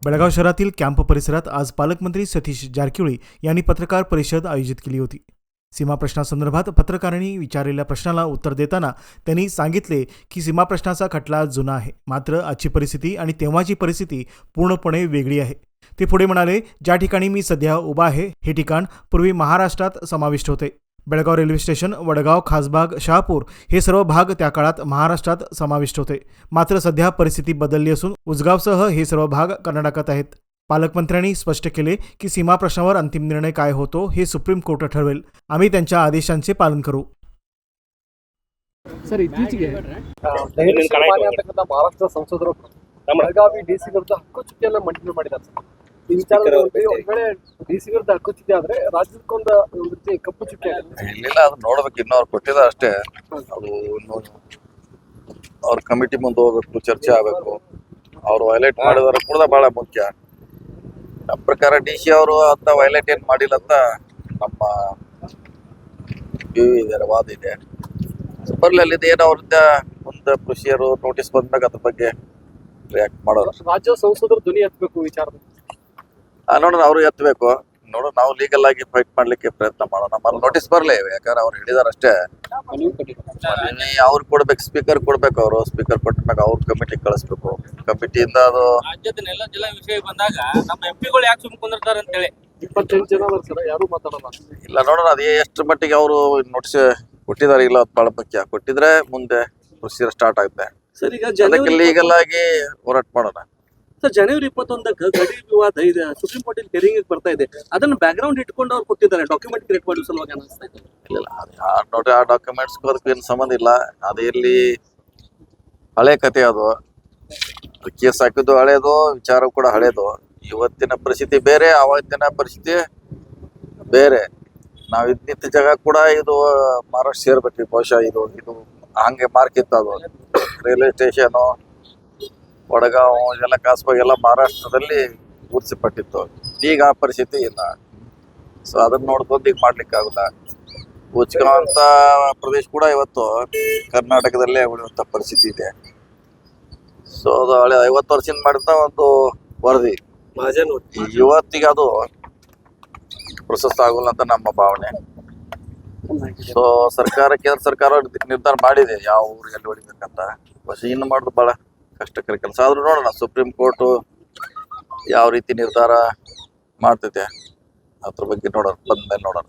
बेळगाव शहरातील कॅम्प परिसरात आज पालकमंत्री सतीश जारकिहोळी यांनी पत्रकार परिषद आयोजित केली होती. सीमा प्रश्नासंदर्भात पत्रकारांनी विचारलेल्या प्रश्नाला उत्तर देताना त्यांनी सांगितले की सीमा प्रश्नाचा खटला जुना आहे, मात्र आजची परिस्थिती आणि तेव्हाची परिस्थिती पूर्णपणे वेगळी आहे. ते पुढे म्हणाले, ज्या ठिकाणी मी सध्या उभा आहे हे ठिकाण पूर्वी महाराष्ट्रात समाविष्ट होते. बेळगाव रेल्वे स्टेशन, वडगाव, खासबाग, शहापूर हे सर्व भाग त्या काळात महाराष्ट्रात समाविष्ट होते. मात्र सध्या परिस्थिती बदलली असून उजगावसह हे सर्व भाग कर्नाटकात आहेत. पालकमंत्र्यांनी स्पष्ट केले की सीमा प्रश्नावर अंतिम निर्णय काय होतो हे सुप्रीम कोर्ट ठरवेल. आम्ही त्यांच्या आदेशांचे पालन करू. ಸರ್ ಇತ್ತೀಚೆಗೆ ಅಂತಕ್ಕಂಥ ಮಹಾರಾಷ್ಟ್ರ ಸಂಸದರು ಬೆಳಗಾವಿ ಡಿಸಿ ವಿರುದ್ಧ ಹಕ್ಕುಚ್ಯುತಿಯನ್ನು ಮಂಡನೆ ಮಾಡಿದ್ದಾರೆ ಸರ್. ಈ ವಿಚಾರದಲ್ಲಿ ಒಂದ್ ವೇಳೆ ಡಿಸಿ ವಿರುದ್ಧ ಹಕ್ಕುಚ್ಯುತಿ ಆದ್ರೆ ರಾಜ್ಯಕ್ಕೊಂದು ರೀತಿ ಕಪ್ಪು ಚುಕ್ಕೆ ಇಲ್ಲ, ಅದು ನೋಡ್ಬೇಕು. ಇನ್ನು ಅವ್ರು ಕೊಟ್ಟಿದ್ದಾರೆ ಅಷ್ಟೇ. ಅದು ಅವ್ರ ಕಮಿಟಿ ಮುಂದೆ ಹೋಗ್ಬೇಕು, ಚರ್ಚೆ ಆಗ್ಬೇಕು. ಅವ್ರು ವೈಲೇಟ್ ಮಾಡಿದಾರೆ ಕೂಡ ಬಹಳ ಮುಖ್ಯ. ನಮ್ಮ ಪ್ರಕಾರ DC ಅವರು ಅಂತ ವೈಲೇಟ್ ಏನ್ ಮಾಡಿಲ್ಲ ಅಂತ ನಮ್ಮ ವಾದ ಇದೆ. ಬರ್ಲಿ, ಅಲ್ಲಿದ್ದು ಏನೋ ಅವ್ರಿಂದ ಮುಂದೆ ಪ್ರೊಸೀಜರ್ ನೋಟಿಸ್ ಬಂದಾಗ ಅದ್ರ ಬಗ್ಗೆ ರಿಯಾಕ್ಟ್ ಮಾಡೋರು. ರಾಜ್ಯ ಸಂಸದರು ಧ್ವನಿ ಎತ್ತಬೇಕು ವಿಚಾರದಲ್ಲಿ. ನೋಡೋಣ, ಅವ್ರು ಎತ್ತಬೇಕು. ನೋಡೋಣ, ನಾವು ಲೀಗಲ್ ಆಗಿ ಫೈಟ್ ಮಾಡ್ಲಿಕ್ಕೆ ಪ್ರಯತ್ನ ಮಾಡೋಣ. ನಮ್ಮಲ್ಲಿ ನೋಟಿಸ್ ಬರ್ಲಿ, ಯಾಕಂದ್ರೆ ಅವ್ರು ಹೇಳಿದಾರೆ ಅಷ್ಟೇ. ಅವ್ರು ಕೊಡ್ಬೇಕು, ಸ್ಪೀಕರ್ ಕೊಡ್ಬೇಕು. ಅವರು ಸ್ಪೀಕರ್ ಕೊಟ್ಟಾಗ ಅವ್ರ ಕಮಿಟಿ ಕಳಿಸ್ಬೇಕು. ಕಮಿಟಿಯಿಂದ ಅದು ರಾಜ್ಯದನ್ನೆಲ್ಲ ಜಿಲ್ಲಾ ವಿಷಯ ಬಂದಾಗ ನಮ್ಮ ಎಂಪಿಗಳು ಯಾಕೆ ಸುಮ್ಮನೆ ಕುಂದಿರ್ತಾರೆ ಅಂತ ಹೇಳಿ 28 ಜನ ಸರ್, ಯಾರು ಮಾತಾಡಲ್ಲ. ಇಲ್ಲ, ನೋಡೋಣ ಅದು ಎಷ್ಟು ಮಟ್ಟಿಗೆ ಅವರು ನೋಟಿಸ್ ಕೊಟ್ಟಿದ್ದಾರೆ. ಇಲ್ಲ, ಅದು ಬಹಳ ಮುಖ್ಯ. ಕೊಟ್ಟಿದ್ರೆ ಮುಂದೆ ಪ್ರೊಸೀಜರ್ ಸ್ಟಾರ್ಟ್ ಆಗುತ್ತೆ. ಸರ್, ಈಗ ಅದಕ್ಕೆ ಲೀಗಲ್ ಆಗಿ ಹೋರಾಟ ಮಾಡೋಣ. ಸರ್, ಜನವರಿ 21ಕ್ಕೆ ಗಡಿ ವಿವಾದ ಇದೆ, ಸುಪ್ರೀಂ ಕೋರ್ಟ್ ಹಿಯರಿಂಗ್ ಬರ್ತಾ ಇದೆ. ಅದನ್ನ ಬ್ಯಾಕ್ ಗ್ರೌಂಡ್ ಇಟ್ಕೊಂಡು ಅವ್ರು ಕೊಟ್ಟಿದ್ದಾರೆ, ಡಾಕ್ಯುಮೆಂಟ್ ಕ್ರಿಯೇಟ್ ಮಾಡೋ ಸಲುವಾಗಿ ಅನಿಸ್ತಾ ಇದೆ. ಇಲ್ಲ, ನೋಡಿ, ಆ ಡಾಕ್ಯುಮೆಂಟ್ಸ್ ಅದಕ್ಕೆ ಏನು ಸಂಬಂಧ ಇಲ್ಲ. ಅದು ಇಲ್ಲಿ ಹಳೆ ಕತೆ. ಅದು ಕೇಸ್ ಹಾಕಿದ್ದು ಹಳೇದು, ವಿಚಾರ ಕೂಡ ಹಳೇದು. ಇವತ್ತಿನ ಪರಿಸ್ಥಿತಿ ಬೇರೆ, ಅವತ್ತಿನ ಪರಿಸ್ಥಿತಿ ಬೇರೆ. ನಾವು ಇದ್ದಿದ್ದ ಜಾಗ ಕೂಡ ಇದು ಮಹಾರಾಷ್ಟ್ರ ಸೇರ್ಬೇಕು. ಬಹುಶಃ ಇದು ಹಂಗೆ ಮಾರ್ಕ್ ಇತ್ತು. ಅದು ರೈಲ್ವೆ ಸ್ಟೇಷನು, ವಡಗಾಂವ್ ಎಲ್ಲ, ಕಾಸ್ಬಾಗ್ ಎಲ್ಲ ಮಹಾರಾಷ್ಟ್ರದಲ್ಲಿ ಗುರುತಿಸಲ್ಪಟ್ಟಿತ್ತು. ಈಗ ಆ ಪರಿಸ್ಥಿತಿ ಇಲ್ಲ. ಸೊ ಅದನ್ನ ನೋಡ್ಕೊಂಡು ಈಗ ಮಾಡ್ಲಿಕ್ಕಾಗಲ್ಲ. ಉಚ್ಗಾಂವ್ ಅಂತ ಪ್ರದೇಶ ಕೂಡ ಇವತ್ತು ಕರ್ನಾಟಕದಲ್ಲೇ ಉಳಿಯುವಂಥ ಪರಿಸ್ಥಿತಿ ಇದೆ. ಸೊ ಅದು ಹಳೆ 50 ವರ್ಷದಿಂದ ಮಾಡಿದ ಒಂದು ವರದಿ ಇವತ್ತಿಗೆ ಅದು ಪ್ರಶಸ್ತ ಆಗೋಲ್ಲ ಅಂತ ನಮ್ಮ ಭಾವನೆ. ಸೊ ಕೇಂದ್ರ ಸರ್ಕಾರ ನಿರ್ಧಾರ ಮಾಡಿದೆ ಯಾವ ಊರಿಗೆ ಎಲ್ಲಿ ಹೊಡಿಬೇಕಂತ. പക്ഷെ ಇನ್ನು ಮಾಡೋದು ಬಹಳ ಕಷ್ಟಕರ ಕೆಲಸ. ಆದ್ರೂ ನೋಡೋಣ, ಸುಪ್ರೀಂ ಕೋರ್ಟು ಯಾವ ರೀತಿ ನಿರ್ಧಾರ ಮಾಡ್ತೈತೆ ಅದ್ರ ಬಗ್ಗೆ ಬಂದ್ಮೇಲೆ ನೋಡೋಣ.